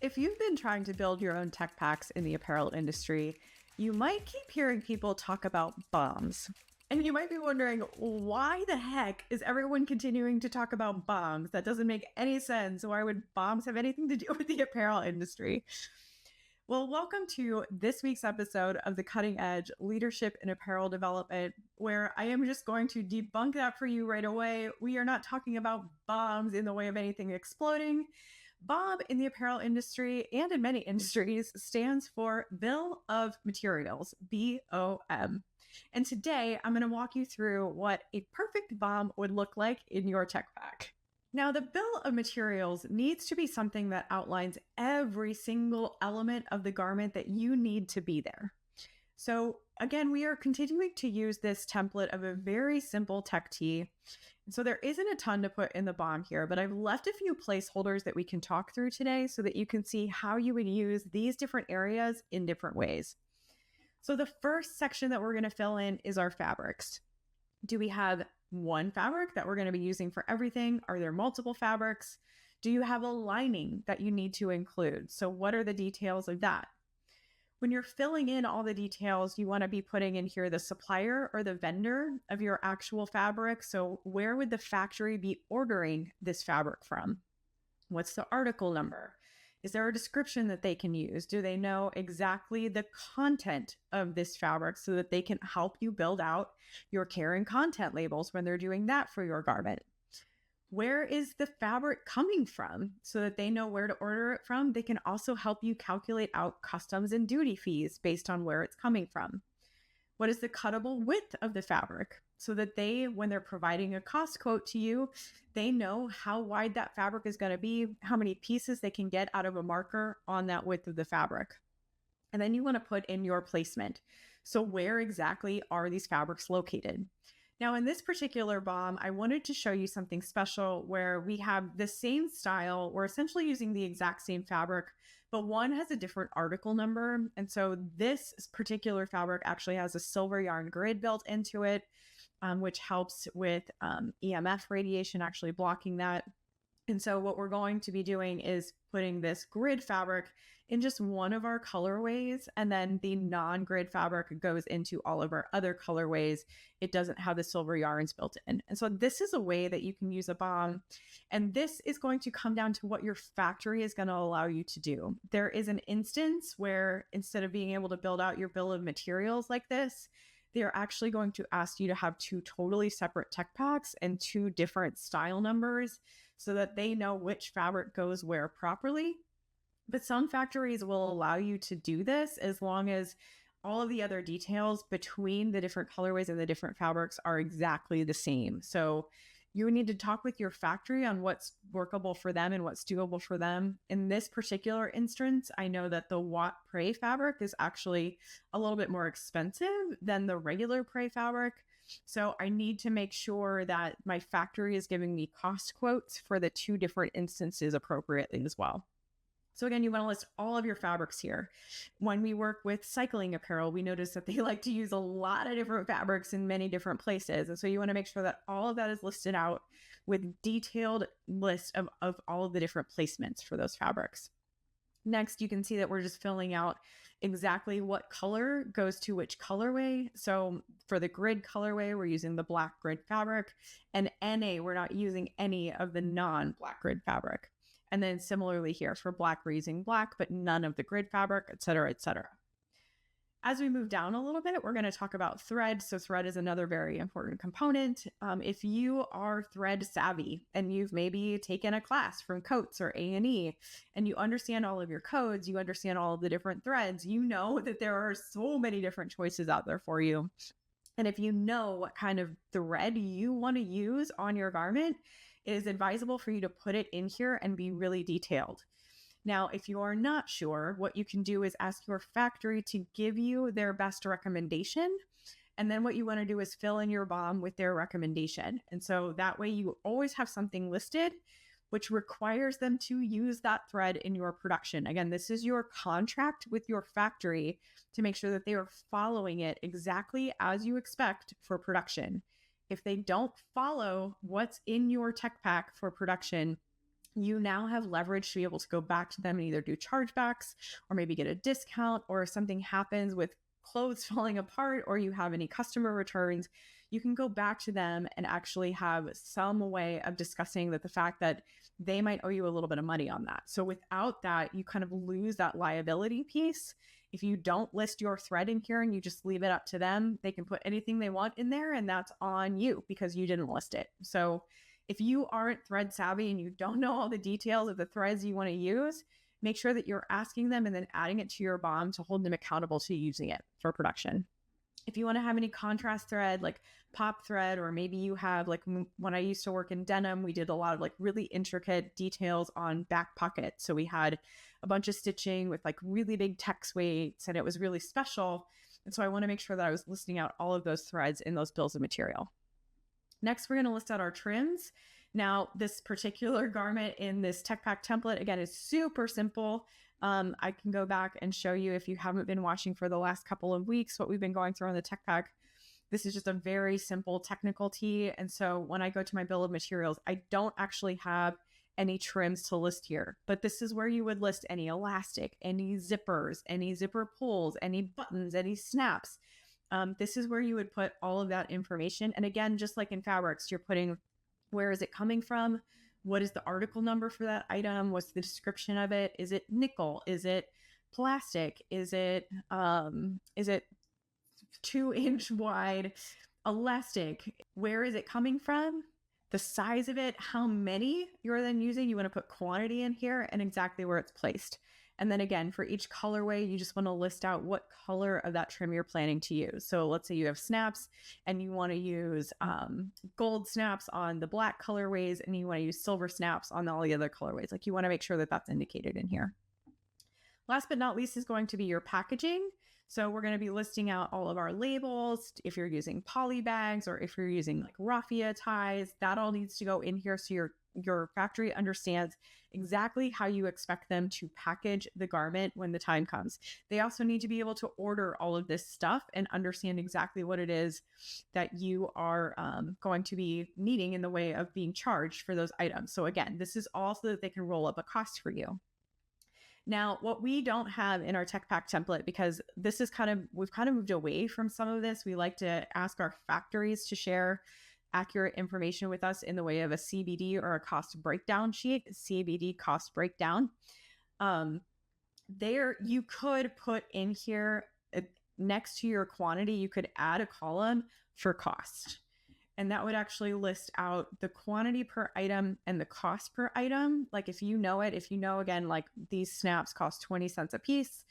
If you've been trying to build your own tech packs in the apparel industry, you might keep hearing people talk about BOMs. And you might be wondering, why the heck is everyone continuing to talk about BOMs? That doesn't make any sense. Why would BOMs have anything to do with the apparel industry? Well, welcome to this week's episode of the Cutting Edge Leadership in Apparel Development, where I am just going to debunk that for you right away. We are not talking about BOMs in the way of anything exploding. BOM in the apparel industry and in many industries stands for Bill of Materials, BOM. And today I'm going to walk you through what a perfect BOM would look like in your tech pack. Now, the bill of materials needs to be something that outlines every single element of the garment that you need to be there. So again, we are continuing to use this template of a very simple tech tee. And so there isn't a ton to put in the BOM here, but I've left a few placeholders that we can talk through today so that you can see how you would use these different areas in different ways. So the first section that we're going to fill in is our fabrics. Do we have one fabric that we're going to be using for everything? Are there multiple fabrics? Do you have a lining that you need to include? So what are the details of that? When you're filling in all the details, you want to be putting in here the supplier or the vendor of your actual fabric. So where would the factory be ordering this fabric from? What's the article number? Is there a description that they can use? Do they know exactly the content of this fabric so that they can help you build out your care and content labels when they're doing that for your garment? Where is the fabric coming from so that they know where to order it from? They can also help you calculate out customs and duty fees based on where it's coming from. What is the cuttable width of the fabric so that they, when they're providing a cost quote to you, they know how wide that fabric is going to be, how many pieces they can get out of a marker on that width of the fabric. And then you want to put in your placement. So where exactly are these fabrics located? Now, in this particular BOM, I wanted to show you something special where we have the same style. We're essentially using the exact same fabric, but one has a different article number. And so this particular fabric actually has a silver yarn grid built into it, which helps with EMF radiation, actually blocking that. And so what we're going to be doing is putting this grid fabric in just one of our colorways, and then the non-grid fabric goes into all of our other colorways. It doesn't have the silver yarns built in. And so this is a way that you can use a BOM. And this is going to come down to what your factory is going to allow you to do. There is an instance where instead of being able to build out your bill of materials like this, they're actually going to ask you to have two totally separate tech packs and two different style numbers so that they know which fabric goes where properly. But some factories will allow you to do this as long as all of the other details between the different colorways and the different fabrics are exactly the same. So you need to talk with your factory on what's workable for them and what's doable for them. In this particular instance, I know that the Watt Prey fabric is actually a little bit more expensive than the regular Prey fabric. So I need to make sure that my factory is giving me cost quotes for the two different instances appropriately as well. So again, you want to list all of your fabrics here. When we work with cycling apparel, we notice that they like to use a lot of different fabrics in many different places. And so you want to make sure that all of that is listed out with detailed list of all of the different placements for those fabrics. Next, you can see that we're just filling out exactly what color goes to which colorway. So for the grid colorway, we're using the black grid fabric, and NA, we're not using any of the non-black grid fabric. And then similarly here for black, we're using black, but none of the grid fabric, et cetera, et cetera. As we move down a little bit, we're going to talk about thread. So thread is another very important component. If you are thread savvy and you've maybe taken a class from Coates or A&E and you understand all of your codes, you understand all of the different threads, you know that there are so many different choices out there for you. And if you know what kind of thread you want to use on your garment, it is advisable for you to put it in here and be really detailed. Now, if you are not sure, what you can do is ask your factory to give you their best recommendation. And then what you want to do is fill in your BOM with their recommendation. And so that way you always have something listed, which requires them to use that thread in your production. Again, this is your contract with your factory to make sure that they are following it exactly as you expect for production. If they don't follow what's in your tech pack for production, you now have leverage to be able to go back to them and either do chargebacks or maybe get a discount, or if something happens with clothes falling apart or you have any customer returns, you can go back to them and actually have some way of discussing that the fact that they might owe you a little bit of money on that. So without that, you kind of lose that liability piece. If you don't list your thread in here and you just leave it up to them, they can put anything they want in there and that's on you because you didn't list it. So if you aren't thread savvy and you don't know all the details of the threads you want to use, make sure that you're asking them and then adding it to your BOM to hold them accountable to using it for production. If you want to have any contrast thread, like pop thread, or maybe you have, like when I used to work in denim, we did a lot of like really intricate details on back pockets. So we had a bunch of stitching with like really big text weights and it was really special. And so I want to make sure that I was listing out all of those threads in those bills of material. Next, we're going to list out our trims. Now, this particular garment in this tech pack template, again, is super simple. I can go back and show you, if you haven't been watching for the last couple of weeks, what we've been going through on the tech pack. This is just a very simple technical tee. And so when I go to my bill of materials, I don't actually have any trims to list here, but this is where you would list any elastic, any zippers, any zipper pulls, any buttons, any snaps. This is where you would put all of that information. And again, just like in fabrics, you're putting, where is it coming from? What is the article number for that item? What's the description of it? Is it nickel? Is it plastic? Is it 2-inch wide elastic? Where is it coming from? The size of it, how many you're then using. You want to put quantity in here and exactly where it's placed. And then again, for each colorway, you just want to list out what color of that trim you're planning to use. So let's say you have snaps and you want to use gold snaps on the black colorways and you want to use silver snaps on all the other colorways. Like, you want to make sure that that's indicated in here. Last but not least is going to be your packaging. So we're going to be listing out all of our labels. If you're using poly bags or if you're using like raffia ties, that all needs to go in here so your factory understands exactly how you expect them to package the garment when the time comes. They also need to be able to order all of this stuff and understand exactly what it is that you are going to be needing in the way of being charged for those items. So again, this is all so that they can roll up a cost for you. Now, what we don't have in our tech pack template, because this is we've kind of moved away from some of this. We like to ask our factories to share accurate information with us in the way of a CBD or a cost breakdown sheet, CBD cost breakdown. There, you could put in here next to your quantity, you could add a column for cost. And that would actually list out the quantity per item and the cost per item. Like if you know, again, like these snaps cost 20 cents a piece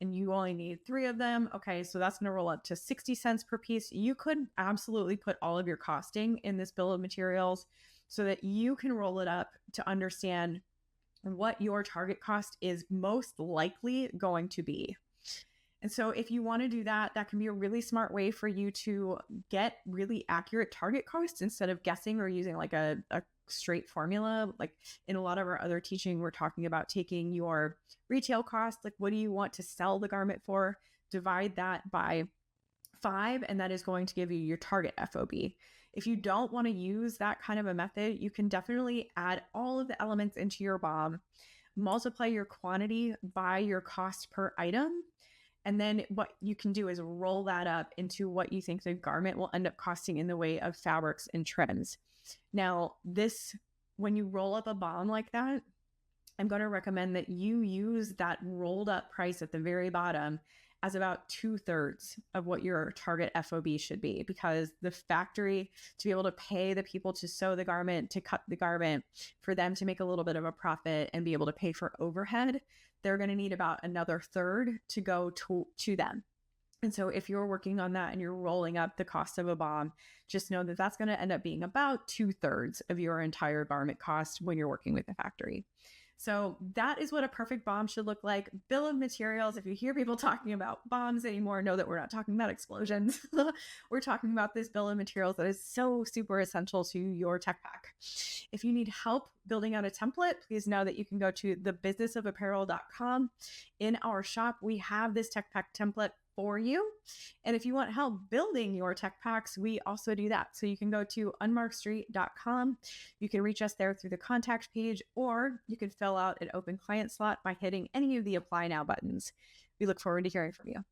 and you only need 3 of them. Okay, so that's going to roll up to 60 cents per piece. You could absolutely put all of your costing in this bill of materials so that you can roll it up to understand what your target cost is most likely going to be. And so if you want to do that, that can be a really smart way for you to get really accurate target costs instead of guessing or using like a straight formula. Like in a lot of our other teaching, we're talking about taking your retail cost, like what do you want to sell the garment for, divide that by 5, and that is going to give you your target FOB. If you don't want to use that kind of a method, you can definitely add all of the elements into your BOM, multiply your quantity by your cost per item. And then what you can do is roll that up into what you think the garment will end up costing in the way of fabrics and trims. Now, when you roll up a BOM like that, I'm going to recommend that you use that rolled up price at the very bottom as about 2/3 of what your target FOB should be, because the factory, to be able to pay the people to sew the garment, to cut the garment, for them to make a little bit of a profit and be able to pay for overhead, they're going to need about another 1/3 to go to them. And so if you're working on that and you're rolling up the cost of a BOM, just know that that's going to end up being about 2/3 of your entire garment cost when you're working with the factory. So that is what a perfect BOM should look like. Bill of materials, if you hear people talking about BOMs anymore, know that we're not talking about explosions. We're talking about this bill of materials that is so super essential to your tech pack. If you need help building out a template, please know that you can go to thebusinessofapparel.com. In our shop, we have this tech pack template for you. And if you want help building your tech packs, we also do that. So you can go to unmarkedstreet.com. You can reach us there through the contact page, or you can fill out an open client slot by hitting any of the apply now buttons. We look forward to hearing from you.